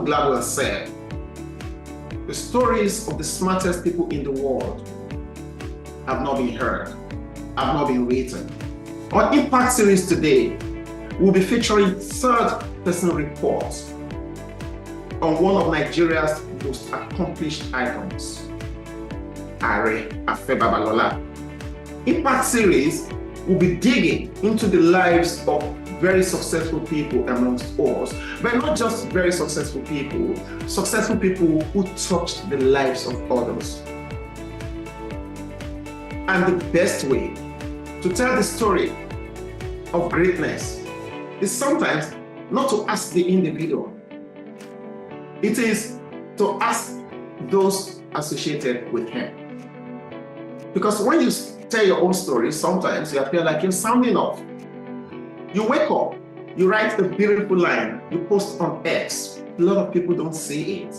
Gladwell said, the stories of the smartest people in the world have not been heard, have not been written. Our Impact series today will be featuring third-person reports on one of Nigeria's most accomplished icons, Aare Afe Babalola. Impact series will be digging into the lives of very successful people amongst us, but not just very successful people who touched the lives of others. And the best way to tell the story of greatness is sometimes not to ask the individual. It is to ask those associated with him. Because when you tell your own story, sometimes you appear like you're sounding off. You wake up, you write a beautiful line, you post on X. A lot of people don't see it.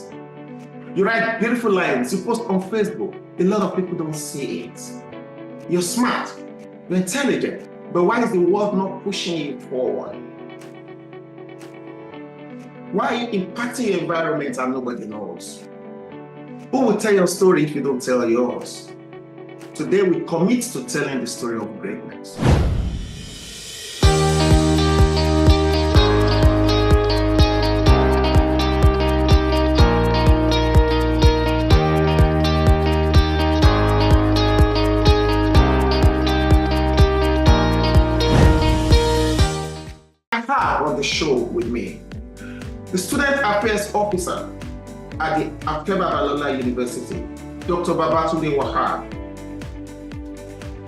You write beautiful lines, you post on Facebook. A lot of people don't see it. You're smart, you're intelligent, but why is the world not pushing you forward? Why are you impacting your environment and nobody knows? Who will tell your story if you don't tell yours? Today we commit to telling the story of greatness. On the show with me, the Student Affairs Officer at the Afe Babalola University, Dr. Babatunde Wahab.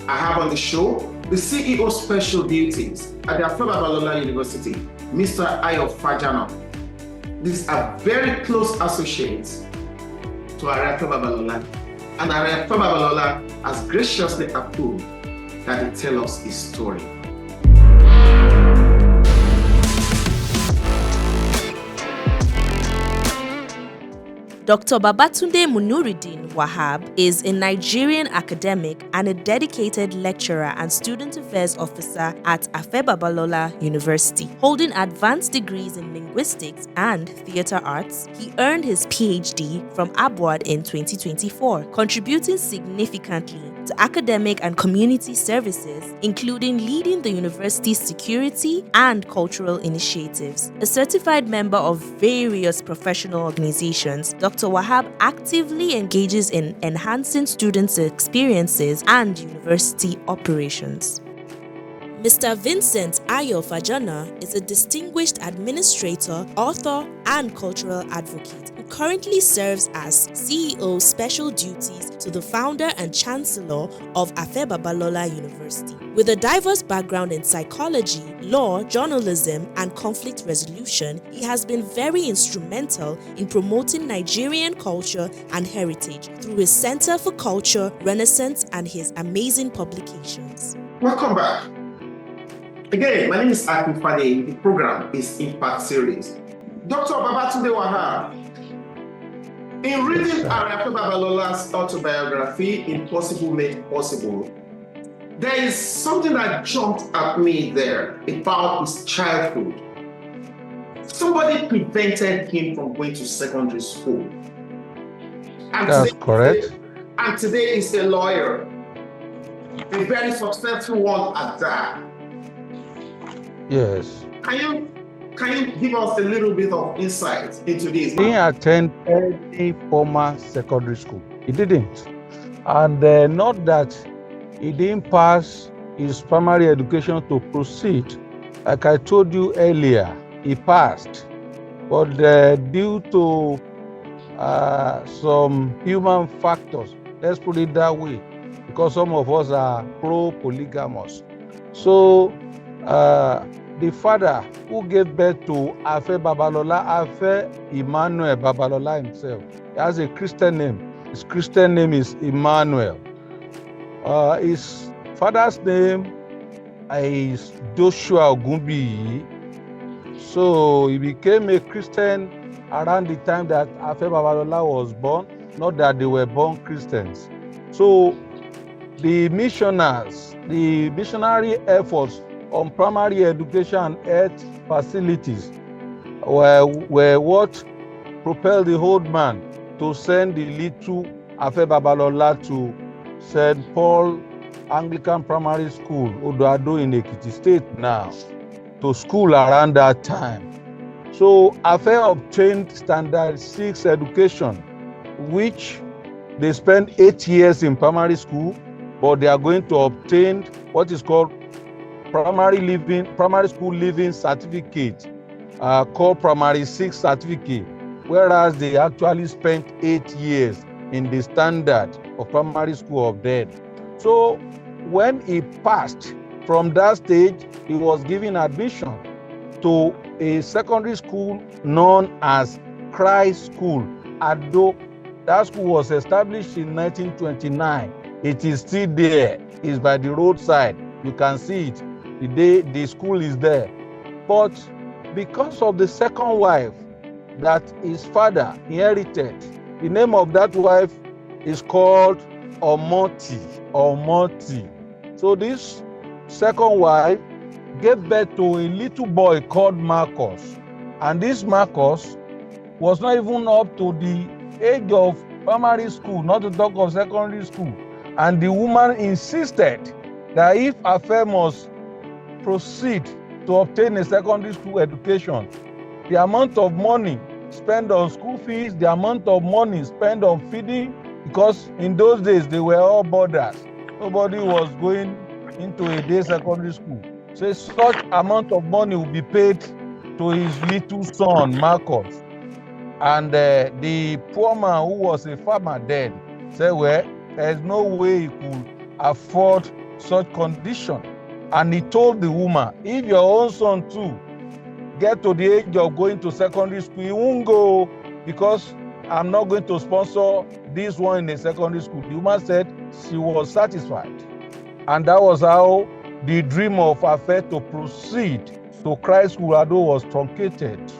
I have on the show the CEO Special Duties at the Afe Babalola University, Mr. Ayo Fajana. These are very close associates to Aare Afe Babalola, and Aare Afe Babalola has graciously approved that he tell us his story. Dr. Babatunde Wahab is a Nigerian academic and a dedicated lecturer and student affairs officer at Afe Babalola University. Holding advanced degrees in linguistics and theatre arts, he earned his PhD from Abwad in 2024, contributing significantly to academic and community services, including leading the university's security and cultural initiatives. A certified member of various professional organizations, Dr. Wahab actively engages in enhancing students' experiences and university operations. Mr. Vincent Ayo Fajana is a distinguished administrator, author, and cultural advocate who currently serves as CEO Special Duties to the founder and chancellor of Afe Babalola University. With a diverse background in psychology, law, journalism, and conflict resolution, he has been very instrumental in promoting Nigerian culture and heritage through his Center for Culture, Renaissance, and his amazing publications. Welcome back. Again, my name is Akin Fadeyi. The program is Impact Series. Dr. Babatunde Wahab, in reading Aare Afe Babalola's autobiography, Impossible Made Possible, there is something that jumped at me there about his childhood. Somebody prevented him from going to secondary school. And that's correct. And today he's a lawyer, a very successful one at that. Yes. Can you give us a little bit of insight into this? He didn't attend any formal secondary school. He didn't. And not that he didn't pass his primary education to proceed. Like I told you earlier, he passed. But due to some human factors, let's put it that way, because some of us are pro-polygamous. So the father who gave birth to Afe Babalola, Afe Emmanuel Babalola himself, he has a Christian name. His Christian name is Emmanuel. His father's name is Joshua Ogumbi. So he became a Christian around the time that Afe Babalola was born, not that they were born Christians. So the missionary efforts on primary education and health facilities were what propelled the old man to send the little Afe Babalola to St. Paul Anglican Primary School, Odoado in Ekiti State now, to school around that time. So Afe obtained standard 6 education, which they spent 8 years in primary school, but they are going to obtain what is called primary school living certificate, called primary 6 certificate, whereas they actually spent 8 years in the standard of primary school of then. So when he passed from that stage, he was given admission to a secondary school known as Christ School, Ado. That school was established in 1929. It is still there. It's by the roadside. You can see it. The school is there. But because of the second wife that his father inherited, the name of that wife is called Omoti. So this second wife gave birth to a little boy called Marcus. And this Marcus was not even up to the age of primary school, not to talk of secondary school. And the woman insisted that if Afe must proceed to obtain a secondary school education, the amount of money spent on school fees, the amount of money spent on feeding, because in those days they were all boarders. Nobody was going into a day secondary school. So such amount of money will be paid to his little son, Marcus. And the poor man, who was a farmer then, said, well, there's no way he could afford such condition. And he told the woman, if your own son too get to the age of going to secondary school, he won't go, because I'm not going to sponsor this one in a secondary school. The woman said she was satisfied. And that was how the dream of Afe to proceed to Christ School Ado was truncated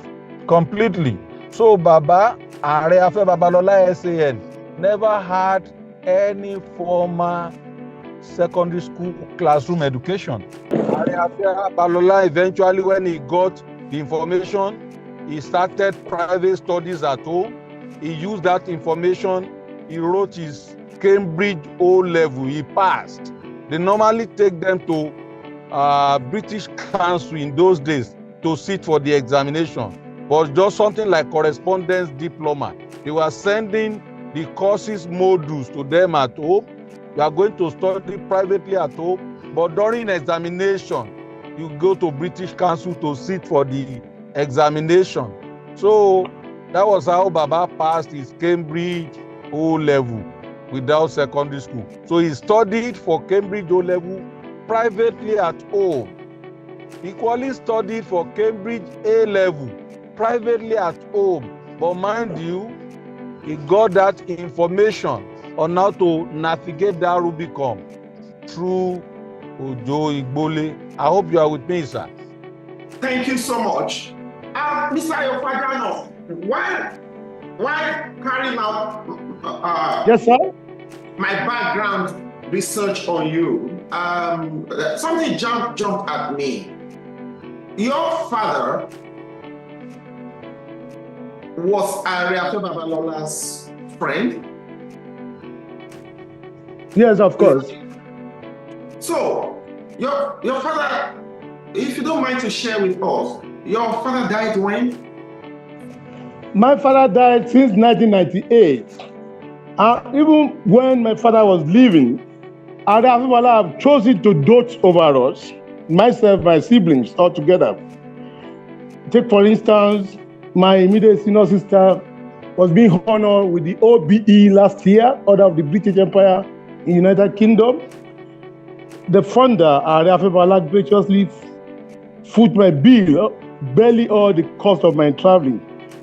completely. So Baba Aare Afe Babalola SAN never had any formal secondary school classroom education. Aare Afe Babalola eventually, when he got the information, he started private studies at home. He used that information. He wrote his Cambridge O-level. He passed. They normally take them to British Council in those days to sit for the examination. But just something like correspondence diploma. They were sending the courses modules to them at home. You are going to study privately at home, but during examination, you go to British Council to sit for the examination. So that was how Baba passed his Cambridge O-level without secondary school. So he studied for Cambridge O-level privately at home. Equally studied for Cambridge A-level privately at home. But mind you, he got that information on how to navigate that Rubicon through Ojo Igbole. I hope you are with me, sir. Thank you so much. Mr. Ayo Fajana, while carrying out yes, sir. my background research on you, something jumped at me. Your father was Aare Afe Babalola's friend? Yes, of course. So, your father, if you don't mind to share with us, your father died when? My father died since 1998. Even when my father was living, Aare Afe Babalola have chosen to dote over us, myself, my siblings, all together. Take, for instance, my immediate senior sister was being honored with the OBE last year, Order of the British Empire in United Kingdom. The founder, Aare Afe Babalola, graciously foot my bill, barely all the cost of my traveling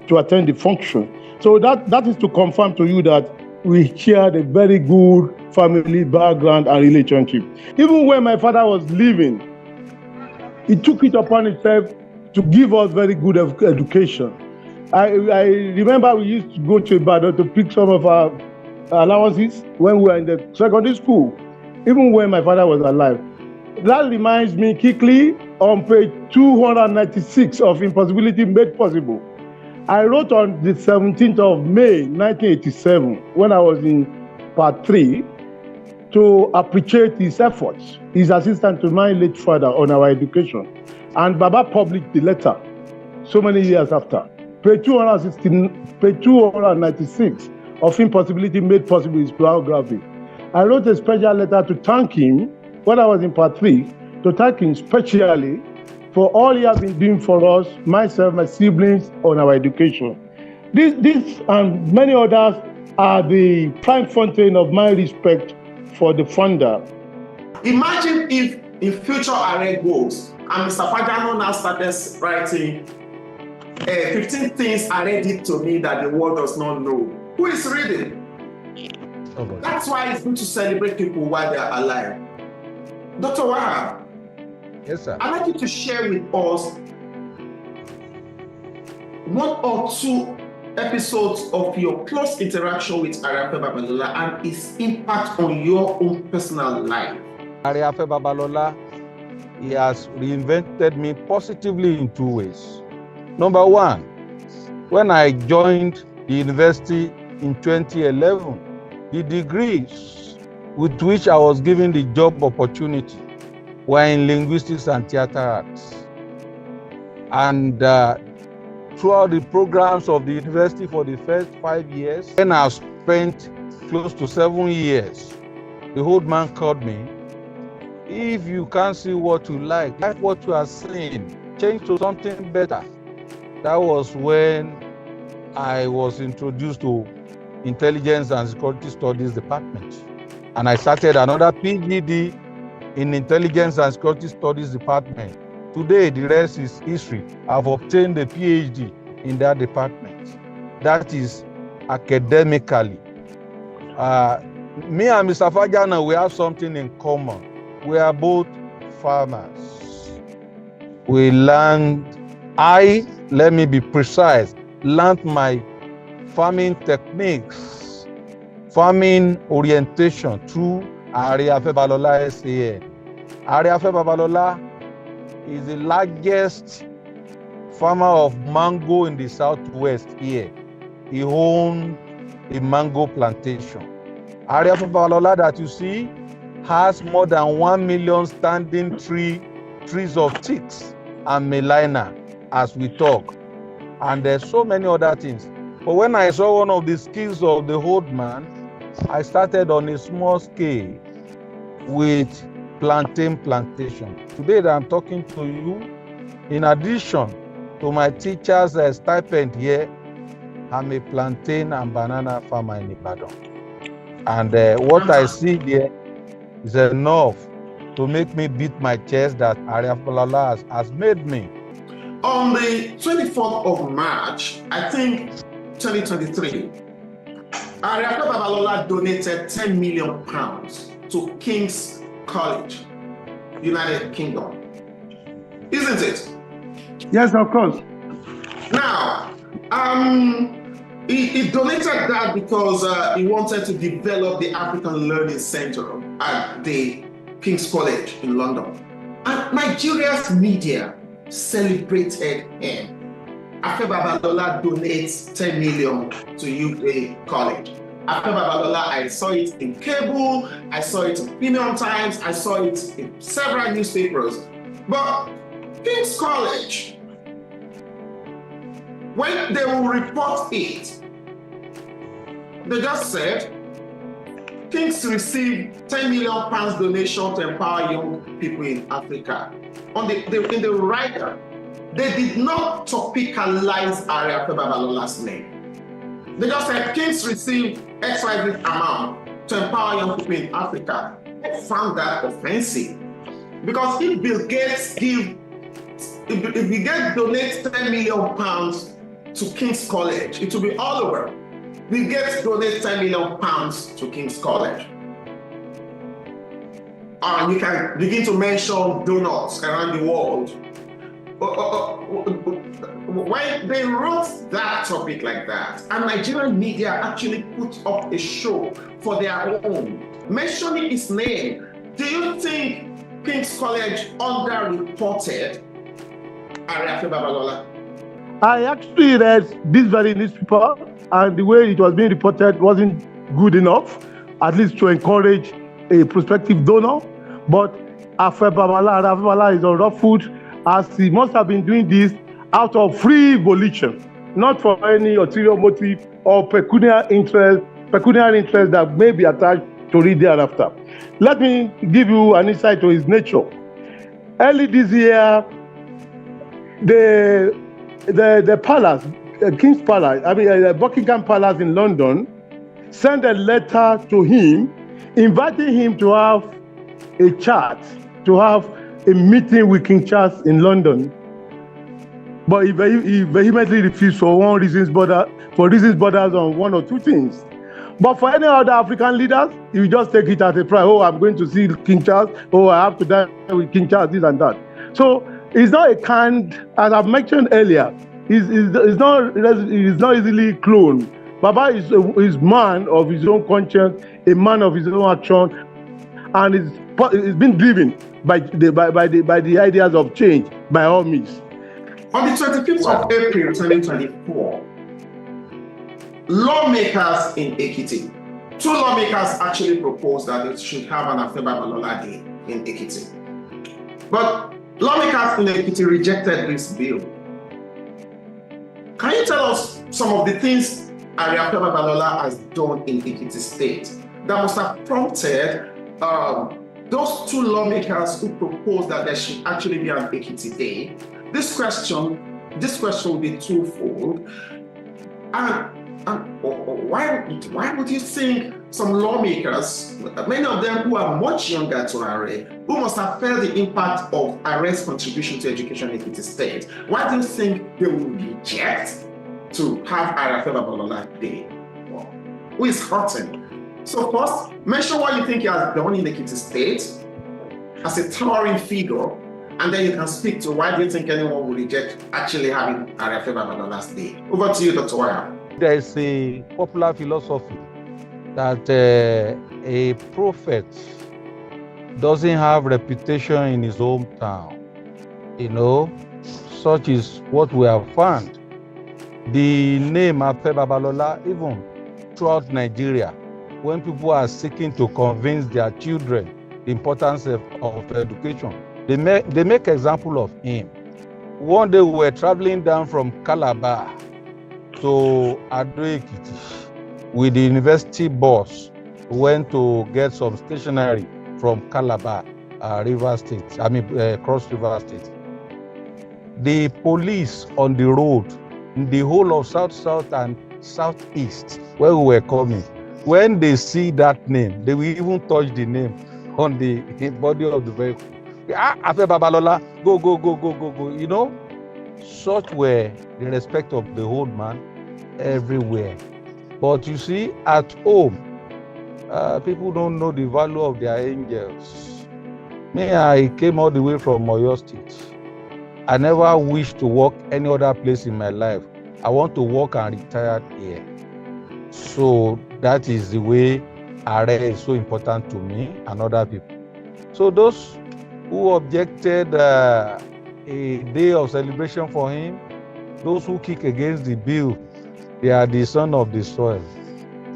to attend the function. So that is to confirm to you that we shared a very good family background and relationship. Even when my father was living, he took it upon himself to give us very good education. I remember we used to go to Ibadan to pick some of our allowances when we were in the secondary school, even when my father was alive. That reminds me quickly on page 296 of Impossibility Made Possible. I wrote on the 17th of May, 1987, when I was in part 3, to appreciate his efforts, his assistance to my late father on our education. And Baba published the letter so many years after. Page 296 of Impossibility Made Possible is biography. I wrote a special letter to thank him when I was in part 3, to thank him specially for all he has been doing for us, myself, my siblings, on our education. This and many others are the prime fountain of my respect for the founder. Imagine if in future Aare goes and Mr. Fajana now started writing 15 things Aare did to me that the world does not know. Who is reading? Okay. That's why it's good to celebrate people while they are alive. Dr. Wahab, Yes, sir. I'd like you to share with us one or two episodes of your close interaction with Aare Afe Babalola and its impact on your own personal life. Aare Afe Babalola, he has reinvented me positively in 2 ways. Number one, when I joined the university in 2011, the degrees with which I was given the job opportunity were in linguistics and theater arts. And throughout the programs of the university for the first 5 years, when I spent close to 7 years, the old man called me. If you can't see what you like what you are seeing, change to something better. That was when I was introduced to Intelligence and Security Studies Department. And I started another PhD in Intelligence and Security Studies Department. Today, the rest is history. I've obtained a PhD in that department. That is academically. Me and Mr. Fajana, we have something in common. We are both farmers. We learned, let me be precise, learned my farming techniques, farming orientation through Aare Afe Babalola SAN. Aare Afe Babalola is the largest farmer of mango in the southwest here. He owns a mango plantation. Aare Afe Babalola that you see has more than 1 million standing trees of ticks and melina as we talk. And there's so many other things. But when I saw one of the skills of the old man, I started on a small scale with plantain plantation. Today that I'm talking to you, in addition to my teacher's stipend here, I'm a plantain and banana farmer in Ibadan. And what I see there is enough to make me beat my chest that Aare Afe Babalola has made me. On the 24th of March, I think 2023, Aare Afe Babalola donated 10 million pounds to King's College, United Kingdom. Isn't it? Yes, of course. Now, he donated that because he wanted to develop the African Learning Center at the King's College in London. And Nigeria's media celebrated him. Afe Babalola donates 10 million to UK College. Afe Babalola, I saw it in cable, I saw it in Premium Times, I saw it in several newspapers. But King's College, when they will report it, they just said, King's received 10 million pounds donation to empower young people in Africa. In the writer, they did not topicalize Aare Afe Babalola's name. They just said King's received XYZ amount to empower young people in Africa. I found that offensive. Because if Bill Gates donates 10 million pounds to King's College, it will be all over. Bill Gates donates 10 million pounds to King's College. And you can begin to mention donuts around the world. When they wrote that topic like that, and Nigerian media actually put up a show for their own, mentioning his name, do you think King's College underreported Aare Afe Babalola? I actually read this very newspaper, and the way it was being reported wasn't good enough, at least to encourage a prospective donor. But Afe Babalola is on rough foot, as he must have been doing this out of free volition, not for any ulterior motive or pecuniary interest that may be attached to it thereafter. Let me give you an insight to his nature. Early this year, the palace, King's Palace, Buckingham Palace in London, sent a letter to him inviting him to have a chat, to have a meeting with King Charles in London. But he vehemently refused for reasons borders on one or two things. But for any other African leaders, you just take it as a pride. Oh, I'm going to see King Charles. Oh, I have to dine with King Charles, this and that. So it's not a kind, as I've mentioned earlier, he's not easily cloned. Baba is man of his own conscience, a man of his own action, and it's been driven by the ideas of change by all means. On the 25th of April 2024, lawmakers in Ekiti, two lawmakers actually proposed that they should have an Afe Babalola Day in Ekiti. But lawmakers in Ekiti rejected this bill. Can you tell us some of the things Aare Afe Babalola has done in Ekiti State that must have prompted those two lawmakers who proposed that there should actually be an Ekiti Day? This question will be twofold. Why would you think some lawmakers, many of them who are much younger to Aare, who must have felt the impact of Aare's contribution to education in Ekiti State, why do you think they will reject to have Aare Afe Babalola Day? Well, who is hurting? So first, mention what you think he has done in Ekiti State as a towering figure, and then you can speak to why do you think anyone will reject actually having Aare Afe Babalola's Day. Over to you, Dr. Wahab. There is a popular philosophy that a prophet doesn't have reputation in his hometown. Such is what we have found. The name Afe Babalola, even throughout Nigeria, when people are seeking to convince their children the importance of education, they make example of him. One day we were traveling down from Calabar to Aare Ekiti with the university bus. We went to get some stationery from Calabar, Cross River State. The police on the road, in the whole of South and Southeast, where we were coming, when they see that name, they will even touch the name on the body of the vehicle. Afe Babalola, go. Such were the respect of the old man everywhere. But you see, at home, people don't know the value of their angels. Me, I came all the way from Oyo State. I never wish to work any other place in my life. I want to work and retire here. So that is the way Aare is so important to me and other people. So those who objected a day of celebration for him, those who kick against the bill, they are the son of the soil.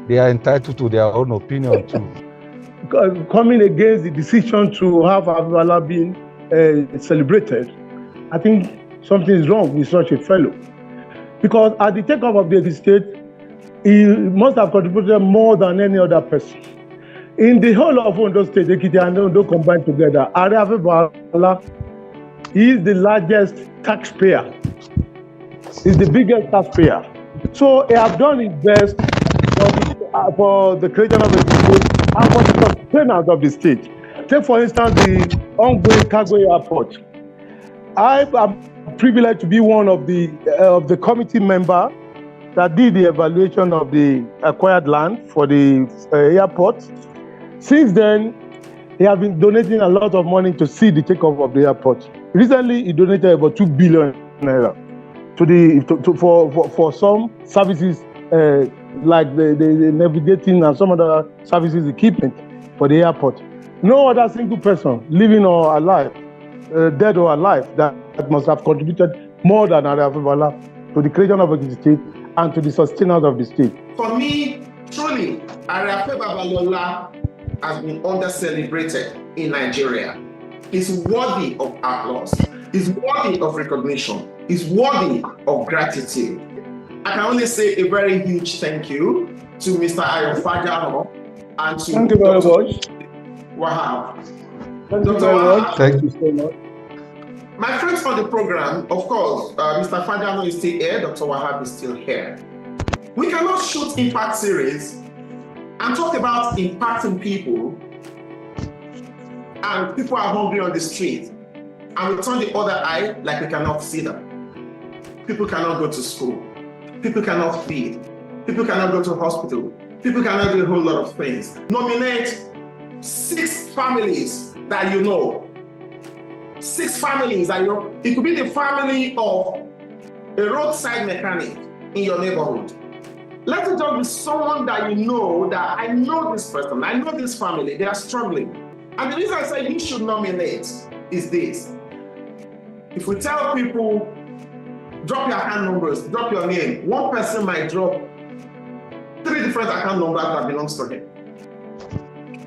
They are entitled to their own opinion too. Coming against the decision to have Babalola being celebrated, I think something is wrong with such a fellow. Because at the takeoff of the Ekiti State, he must have contributed more than any other person. In the whole of Ondo State, Ekiti and Ondo combined together, Aare Afe Babalola is the largest taxpayer. He's the biggest taxpayer. So he has done his best for the creation of the state and for the sustenance of the state. Take, for instance, the ongoing cargo airport. I am privileged to be one of the committee member that did the evaluation of the acquired land for the airport. Since then, he has been donating a lot of money to see the takeoff of the airport. Recently, he donated about 2 billion naira for some services like the navigating and some other services equipment for the airport. No other single person, living or alive, dead or alive, that must have contributed more than Aare Afe Babalola to the creation of Ekiti State and to the sustenance of the state. For me, truly, Aare Afe Babalola has been under-celebrated in Nigeria. He's worthy of applause. He's worthy of recognition. He's worthy of gratitude. I can only say a very huge thank you to Mr. Ayo Fajana and to Thank you very much. Wahab. Thank you Dr. very Wahab. much. Thank you so much. My friends on the program, of course, Mr. Fajana is still here, Dr. Wahab is still here. We cannot shoot impact series and talk about impacting people, and people are hungry on the street, and we turn the other eye like we cannot see them. People cannot go to school. People cannot feed. People cannot go to hospital. People cannot do a whole lot of things. Nominate 6 families that you know. 6 families that you know. It could be the family of a roadside mechanic in your neighborhood. Let it just be someone that you know, that I know this person, I know this family, they are struggling. And the reason I say you should nominate is this. If we tell people, drop your account numbers, drop your name, one person might drop 3 different account numbers that belongs to him.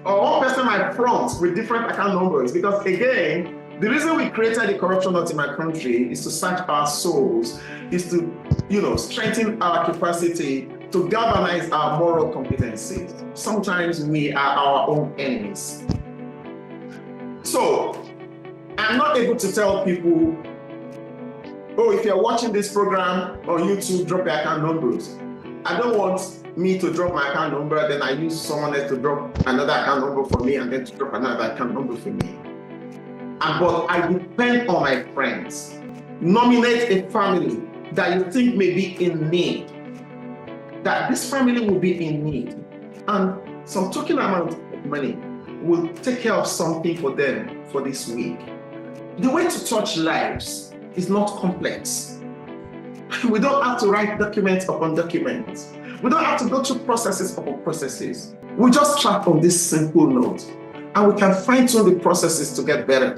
Or one person might front with different account numbers, because again, the reason we created the corruption not in my country is to search our souls, is to, strengthen our capacity to galvanize our moral competencies. Sometimes we are our own enemies. So, I'm not able to tell people, oh, if you're watching this program on YouTube, drop your account numbers. I don't want me to drop my account number, then I use someone else to drop another account number for me, and then to drop another account number for me. But I depend on my friends. Nominate a family that you think may be in need, that this family will be in need, and some token amount of money will take care of something for them for this week. The way to touch lives is not complex. We don't have to write documents upon documents. We don't have to go through processes upon processes. We just track on this simple note, and we can fine-tune the processes to get better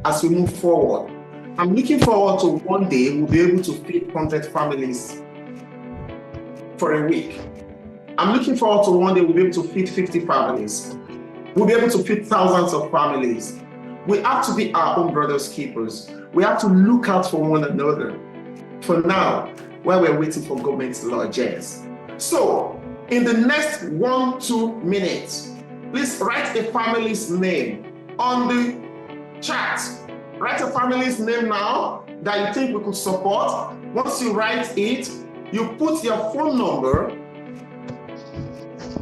as we move forward. I'm looking forward to one day we'll be able to feed 100 families for a week. I'm looking forward to one day we'll be able to feed 50 families. We'll be able to feed thousands of families. We have to be our own brothers' keepers. We have to look out for one another. For now, while we're waiting for government to largesse. So, in the next 1-2 minutes, please write a family's name on the chat. Write a family's name now that you think we could support. Once you write it, you put your phone number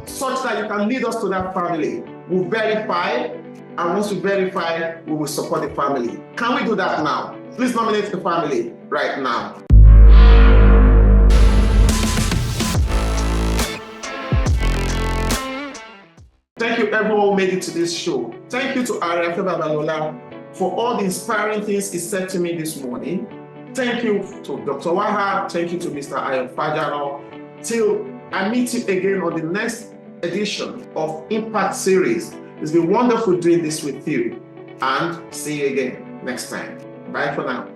such that you can lead us to that family. We'll verify, and once we verify, we will support the family. Can we do that now? Please nominate the family right now. Thank you everyone who made it to this show. Thank you to Aare Afe Babalola for all the inspiring things he said to me this morning. Thank you to Dr. Wahab. Thank you to Mr. Ayo Fajana. Till I meet you again on the next edition of Impact Series. It's been wonderful doing this with you, and see you again next time. Bye for now.